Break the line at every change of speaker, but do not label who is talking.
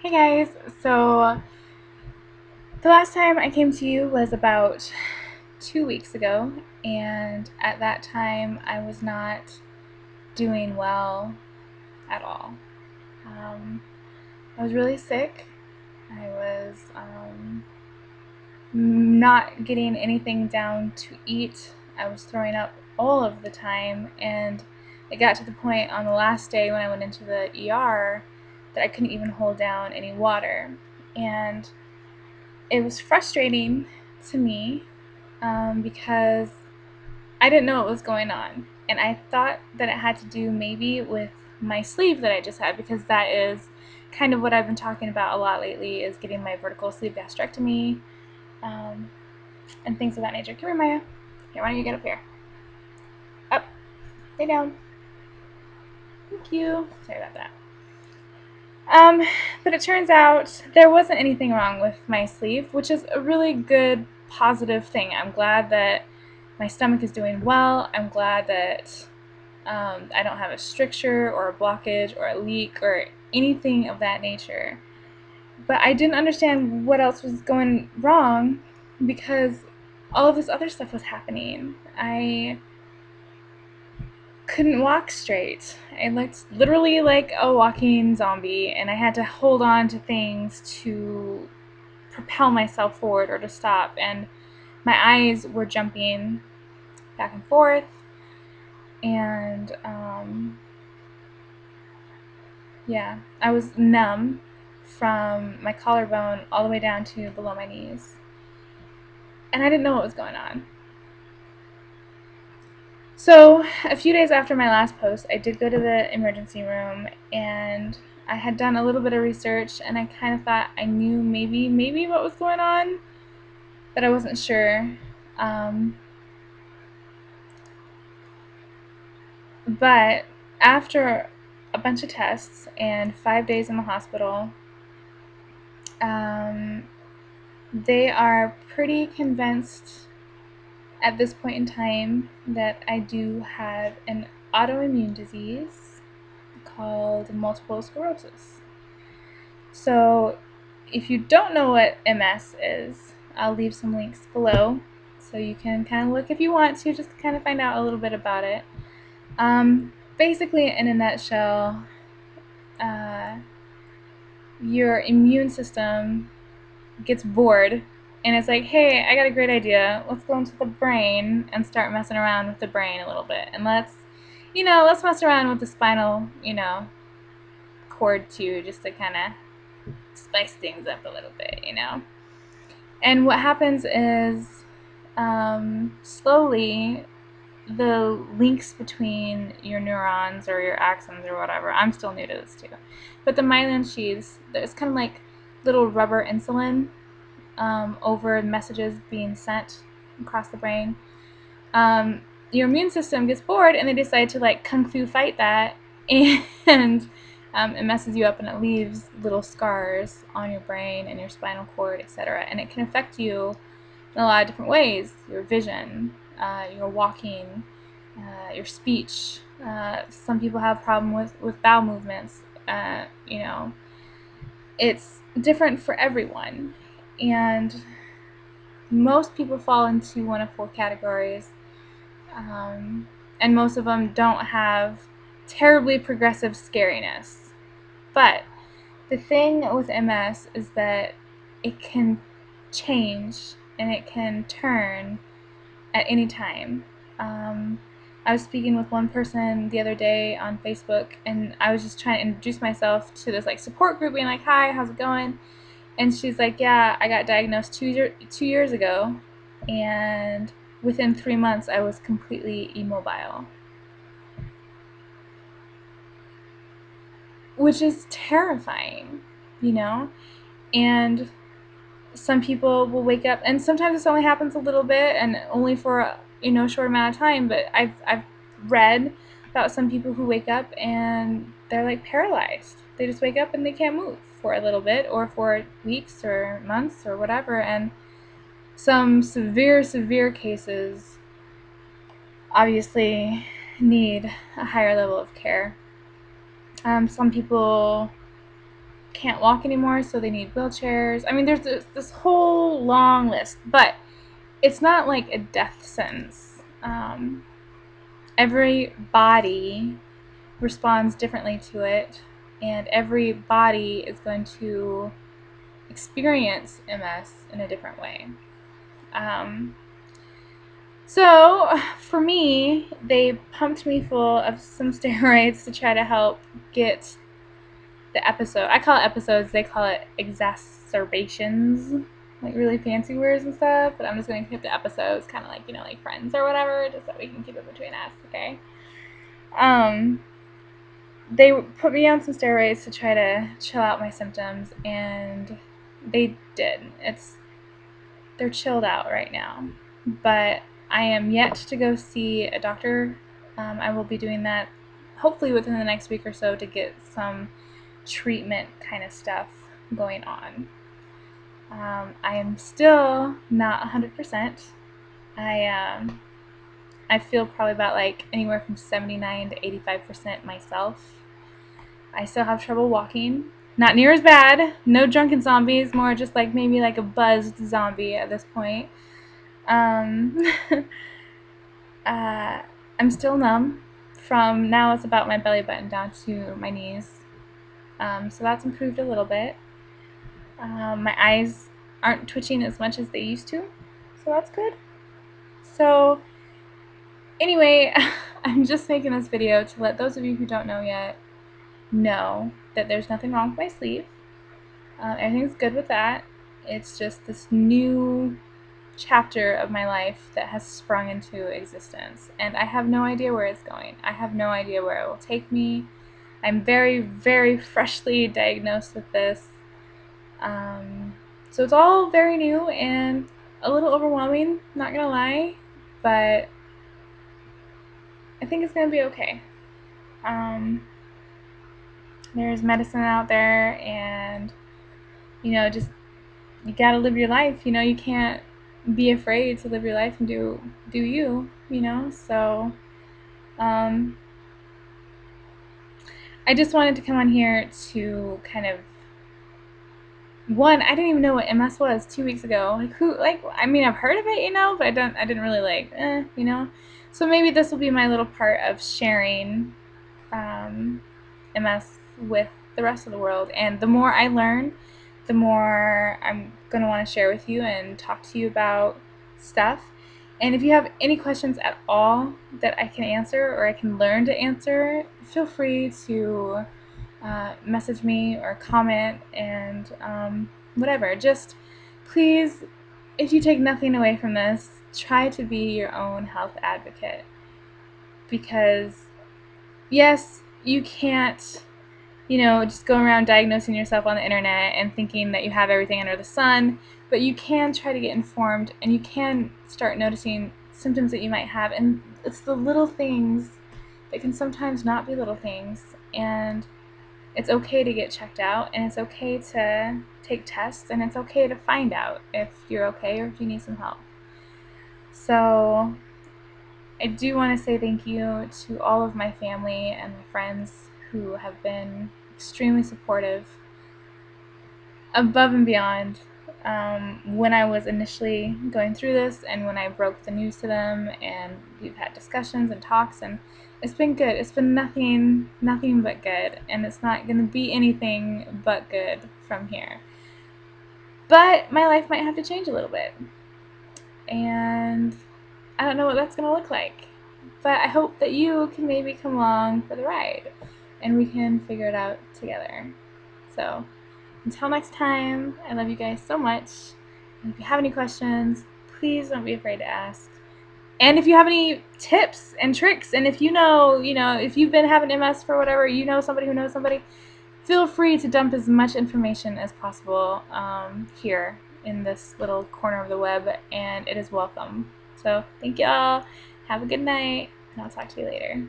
Hey guys, so the last time I came to you was about 2 weeks ago, and at that time I was not doing well at all. Um, I was really sick. I was not getting anything down to eat. I was throwing up all of the time, and it got to the point on the last day when I went into the ER that I couldn't even hold down any water. And it was frustrating to me because I didn't know what was going on. And I thought that it had to do maybe with my sleeve that I just had, because that is kind of what I've been talking about a lot lately, is getting my vertical sleeve gastrectomy um, and things of that nature. Come here, Maya. Here, why don't you get up here? Up. Stay down. Thank you. Sorry about that. Um, but it turns out there wasn't anything wrong with my sleeve, which is a really good, positive thing. I'm glad that my stomach is doing well. I'm glad that I don't have a stricture or a blockage or a leak or anything of that nature. But I didn't understand what else was going wrong because all of this other stuff was happening. I couldn't walk straight. I looked literally like a walking zombie, and I had to hold on to things to propel myself forward or to stop. And my eyes were jumping back and forth, and yeah, I was numb from my collarbone all the way down to below my knees. And I didn't know what was going on. So, a few days after my last post, I did go to the emergency room, and I had done a little bit of research, and I kind of thought I knew maybe what was going on, but I wasn't sure. Um, but after a bunch of tests and 5 days in the hospital, um, they are pretty convinced at this point in time that I do have an autoimmune disease called multiple sclerosis. So, if you don't know what MS is, I'll leave some links below so you can kind of look if you want to, just kind of find out a little bit about it. Basically, in a nutshell, uh, your immune system gets bored and it's like, hey, I got a great idea. Let's go into the brain and start messing around with the brain a little bit. And let's mess around with the spinal, cord too, just to kind of spice things up a little bit. And what happens is slowly the links between your neurons or your axons or whatever, I'm still new to this too, but the myelin sheaths, it's kind of like little rubber insulin over messages being sent across the brain. Um, your immune system gets bored and they decide to like kung fu fight that, and it messes you up and it leaves little scars on your brain and your spinal cord, etc. And it can affect you in a lot of different ways: your vision, your walking, your speech. Some people have problem with bowel movements. It's different for everyone, and most people fall into one of four categories, um, and most of them don't have terribly progressive scariness. But the thing with MS is that it can change and it can turn at any time. Um, I was speaking with one person the other day on Facebook, and I was just trying to introduce myself to this like support group, being like, "Hi, how's it going?" And she's like, "Yeah, I got diagnosed 2 years ago, and within 3 months, I was completely immobile," which is terrifying, you know. And some people will wake up, and sometimes this only happens a little bit and only for a short amount of time. But I've read about some people who wake up and they're like paralyzed. They just wake up and they can't move for a little bit, or for weeks or months or whatever. And some severe cases obviously need a higher level of care. Some people can't walk anymore, so they need wheelchairs. I mean, there's this whole long list, but it's not like a death sentence. Every body responds differently to it, and every body is going to experience MS in a different way. So for me, they pumped me full of some steroids to try to help get the episode. I call it episodes, they call it exacerbations, like really fancy words and stuff, but I'm just going to keep the episodes, kind of like, like Friends or whatever, just so we can keep it between us, okay? They put me on some steroids to try to chill out my symptoms, and they did. They're chilled out right now, but I am yet to go see a doctor. I will be doing that hopefully within the next week or so to get some treatment kind of stuff going on. I am still not 100%. I feel probably about like anywhere from 79 to 85% myself. I still have trouble walking. Not near as bad. No drunken zombies. More just like maybe like a buzzed zombie at this point. Um, I'm still numb. From now it's about my belly button down to my knees. So that's improved a little bit. My eyes aren't twitching as much as they used to. So that's good. So anyway, I'm just making this video to let those of you who don't know yet know that there's nothing wrong with my sleep. Everything's good with that. It's just this new chapter of my life that has sprung into existence, and I have no idea where it's going. I have no idea where it will take me. I'm very, very freshly diagnosed with this. So it's all very new and a little overwhelming, not gonna lie, but I think it's gonna be okay. There's medicine out there, and just you gotta live your life. You can't be afraid to live your life and do you. So I just wanted to come on here to kind of I didn't even know what MS was 2 weeks ago. I mean, I've heard of it, but I didn't really So maybe this will be my little part of sharing MS with the rest of the world. And the more I learn, the more I'm going to want to share with you and talk to you about stuff. And if you have any questions at all that I can answer or I can learn to answer, feel free to message me or comment, and whatever. Just please, if you take nothing away from this, try to be your own health advocate. Because yes, you can't just go around diagnosing yourself on the internet and thinking that you have everything under the sun, but you can try to get informed, and you can start noticing symptoms that you might have, and it's the little things that can sometimes not be little things, and it's okay to get checked out, and it's okay to take tests, and it's okay to find out if you're okay or if you need some help. So I do want to say thank you to all of my family and my friends who have been extremely supportive, above and beyond, when I was initially going through this and when I broke the news to them, and we've had discussions and talks, and it's been good. It's been nothing but good, and it's not going to be anything but good from here. But my life might have to change a little bit, and I don't know what that's going to look like. But I hope that you can maybe come along for the ride, and we can figure it out together. So until next time, I love you guys so much. And if you have any questions, please don't be afraid to ask. And if you have any tips and tricks, and if if you've been having MS for whatever, somebody who knows somebody, feel free to dump as much information as possible here in this little corner of the web, and it is welcome. So thank y'all. Have a good night, and I'll talk to you later.